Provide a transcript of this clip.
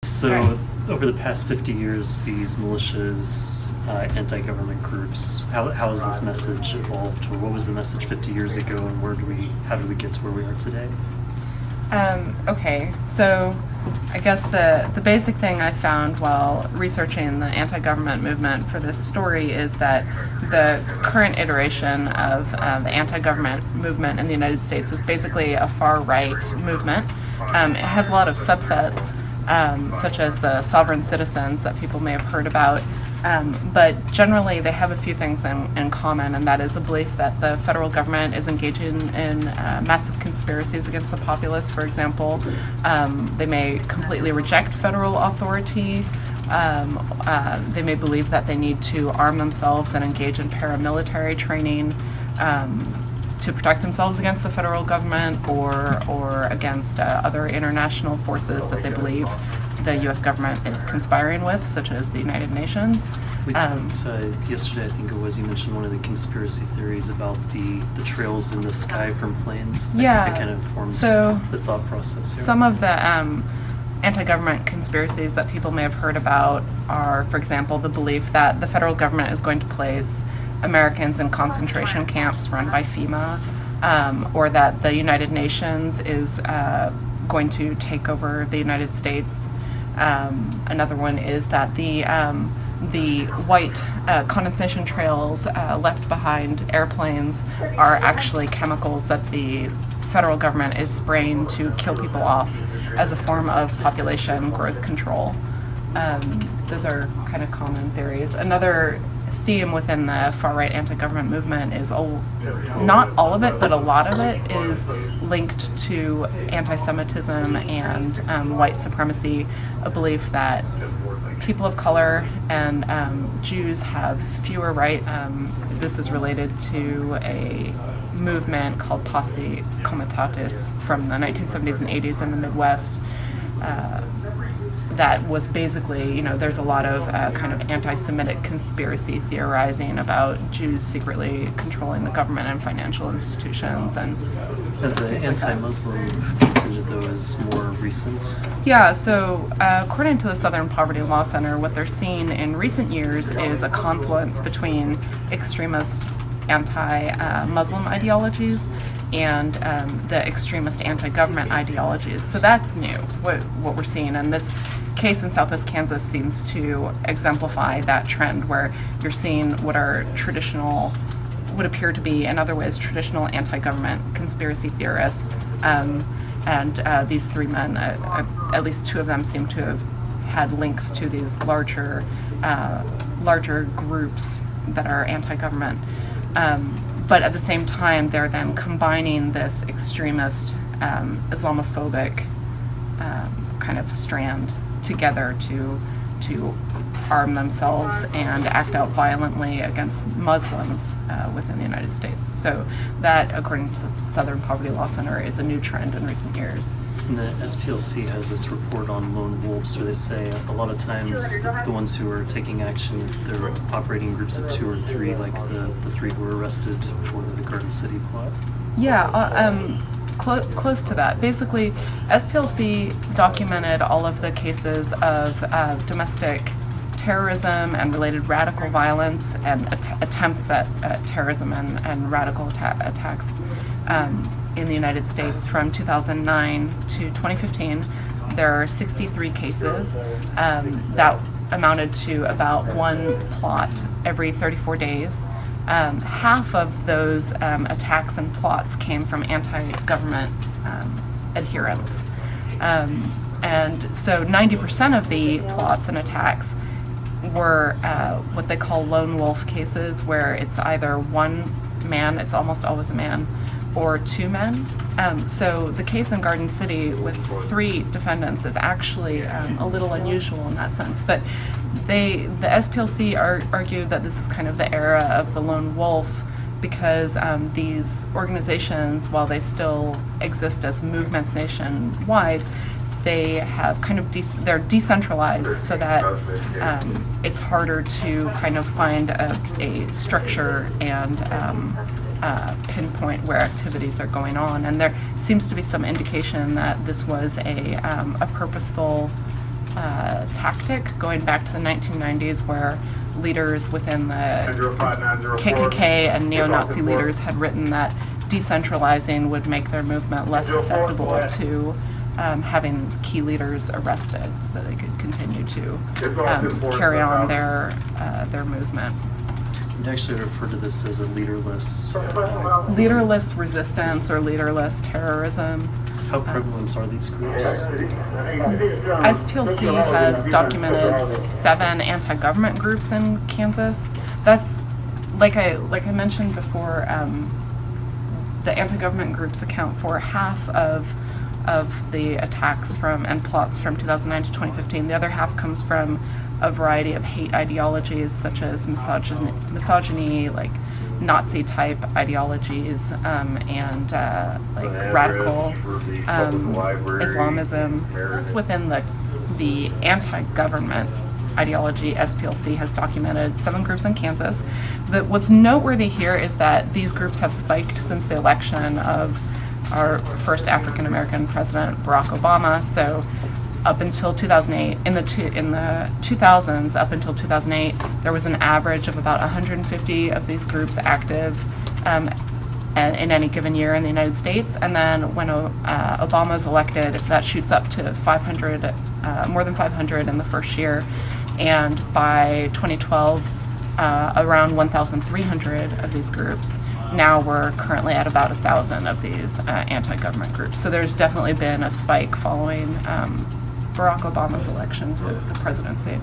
So, Right. over the past 50 years, these militias, anti-government groups, how has this message evolved? Or what was the message 50 years ago, and how did we get to where we are today? Okay, so I guess the basic thing I found while researching the anti-government movement for this story is that the current iteration of the anti-government movement in the United States is basically a far-right movement. It has a lot of subsets, such as the sovereign citizens that people may have heard about. But generally, they have a few things in common, and that is a belief that the federal government is engaging in massive conspiracies against the populace, for example. They may completely reject federal authority. They may believe that they need to arm themselves and engage in paramilitary training to protect themselves against the federal government or against other international forces that they believe the U.S. government is conspiring with, such as the United Nations. We talked yesterday, I think it was, you mentioned one of the conspiracy theories about the trails in the sky from planes. That kind of forms the thought process here. Some of the anti-government conspiracies that people may have heard about are, for example, the belief that the federal government is going to place Americans in concentration camps run by FEMA, or that the United Nations is going to take over the United States. Another one is that the white condensation trails left behind airplanes are actually chemicals that the federal government is spraying to kill people off as a form of population growth control. Those are kind of common theories. Another theme within the far-right anti-government movement is not all of it, but a lot of it is linked to anti-Semitism and white supremacy, a belief that people of color and Jews have fewer rights. This is related to a movement called Posse Comitatus from the 1970s and 80s in the Midwest. That was basically, there's a lot of kind of anti-Semitic conspiracy theorizing about Jews secretly controlling the government and financial institutions. And the anti-Muslim contingent, though, is more recent? Yeah, so according to the Southern Poverty Law Center, what they're seeing in recent years is a confluence between extremist anti-Muslim ideologies and the extremist anti-government ideologies. So that's new, what we're seeing. And this case in Southwest Kansas seems to exemplify that trend, where you're seeing what are would appear to be, in other ways, traditional anti-government conspiracy theorists. And these three men, at least two of them, seem to have had links to these larger groups that are anti-government. But at the same time, they're then combining this extremist, Islamophobic kind of strand together to arm themselves and act out violently against Muslims within the United States. So that, according to the Southern Poverty Law Center, is a new trend in recent years. And the SPLC has this report on lone wolves where they say a lot of times the ones who are taking action, they're operating in groups of 2 or 3, like the 3 who were arrested for the Garden City plot. Yeah, close to that. Basically, SPLC documented all of the cases of domestic terrorism and related radical violence and attempts at terrorism and radical attacks in the United States from 2009 to 2015. There are 63 cases that amounted to about one plot every 34 days. Half of those attacks and plots came from anti-government adherents. And so 90% of the plots and attacks were what they call lone wolf cases, where it's either one man, it's almost always a man, or 2 men. So the case in Garden City with 3 defendants is actually a little unusual in that sense. But the SPLC argued that this is kind of the era of the lone wolf, because these organizations, while they still exist as movements nationwide, they have kind of they're decentralized, so that it's harder to kind of find a structure and pinpoint where activities are going on. And there seems to be some indication that this was a purposeful tactic going back to the 1990s, where leaders within the KKK and neo-Nazi leaders had written that decentralizing would make their movement less susceptible to having key leaders arrested, so that they could continue to carry on their movement. You'd actually refer to this as a leaderless. Leaderless resistance or leaderless terrorism. How prevalent are these groups? SPLC has documented 7 anti-government groups in Kansas. That's like I mentioned before. The anti-government groups account for half of the attacks and plots from 2009 to 2015. The other half comes from a variety of hate ideologies, such as misogyny, like Nazi-type ideologies, and like radical Islamism. Within the anti-government ideology, SPLC has documented 7 groups in Kansas. What's noteworthy here is that these groups have spiked since the election of our first African-American president, Barack Obama. So up until 2008, in the 2000s, up until 2008, there was an average of about 150 of these groups active in any given year in the United States. And then when Obama was elected, that shoots up to 500, more than 500 in the first year. And by 2012, around 1,300 of these groups. Now we're currently at about 1,000 of these anti-government groups. So there's definitely been a spike following Barack Obama's election to the presidency.